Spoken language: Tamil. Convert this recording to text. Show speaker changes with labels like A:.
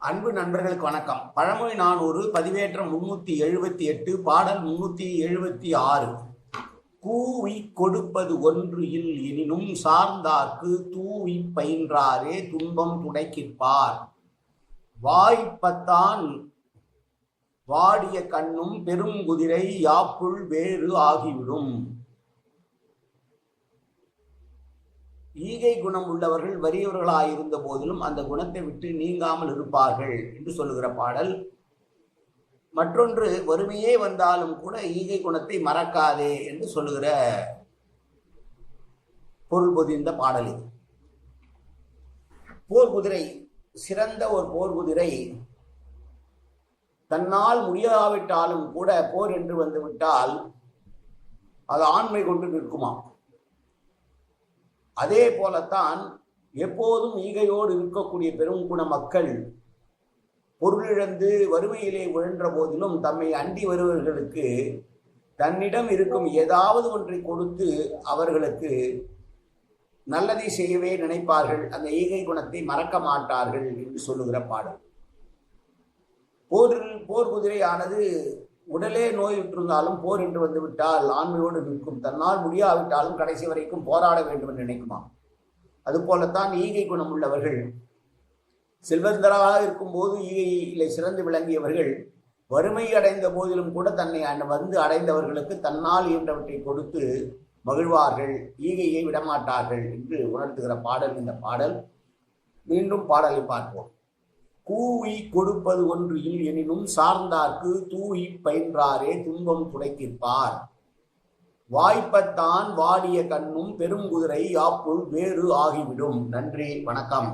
A: அன்பு நண்பர்களுக்கு வணக்கம். பழமொழி 400 பதிவேற்றம் 378 பாடல் 376. கூவி கொடுப்பது ஒன்று இல் எனினும் சார்ந்தார்க்கு தூவி பயின்றாரே துன்பம் துடைக்கிற்பார். வாய்ப்பத்தான் வாடிய கண்ணும் பெரும் குதிரை யாப்புள் வேறு ஆகிவிடும். ஈகை குணம் உள்ளவர்கள் வறியவர்களாயிருந்த போதிலும் அந்த குணத்தை விட்டு நீங்காமல் இருப்பார்கள் என்று சொல்லுகிற பாடல். மற்றொன்று, வறுமையே வந்தாலும் கூட ஈகை குணத்தை மறக்காதே என்று சொல்லுகிற பொருள் பொதிந்த பாடல் இது. போர் குதிரை, சிறந்த ஒரு போர் குதிரை தன்னால் முடியாவிட்டாலும் கூட போர் என்று வந்துவிட்டால் அது ஆண்மை கொண்டு நிற்குமா. அதே போலத்தான் எப்போதும் ஈகையோடு இருக்கக்கூடிய பெருங்குண மக்கள் பொருளிழந்து வறுமையிலே உழன்ற போதிலும் தம்மை அண்டி வருவர்களுக்கு தன்னிடம் இருக்கும் ஏதாவது ஒன்றை கொடுத்து அவர்களுக்கு நல்லதை செய்யவே நினைப்பார்கள். அந்த ஈகை குணத்தை மறக்க மாட்டார்கள் என்று சொல்லுகிற பாடல். போர் குதிரையானது உடலே நோயுற்றிருந்தாலும் போர் என்று வந்துவிட்டால் ஆண்மையோடு நிற்கும். தன்னால் முடியாவிட்டாலும் கடைசி வரைக்கும் போராட வேண்டும் என்று நினைக்குமா. அதுபோலத்தான் ஈகை குணம் உள்ளவர்கள் செல்வந்தராக இருக்கும் போது ஈகையிலே சிறந்து விளங்கியவர்கள் வறுமை அடைந்த போதிலும் கூட தன்னை வந்து அடைந்தவர்களுக்கு தன்னால் இயன்றவற்றை கொடுத்து மகிழ்வார்கள், ஈகையை விடமாட்டார்கள் என்று உணர்த்துகிற பாடல் இந்த பாடல். மீண்டும் பாடலை பார்ப்போம். கூவி கொடுப்பது ஒன்று இல் எனினும் சார்ந்தார்க்கு தூவி பயின்றாரே துன்பம் துடைக்கிற்பார். வாய்ப்பத்தான் வாடிய கண்ணும் பெரும் குதிரை யாப்புள் வேறு ஆகிவிடும். நன்றி, வணக்கம்.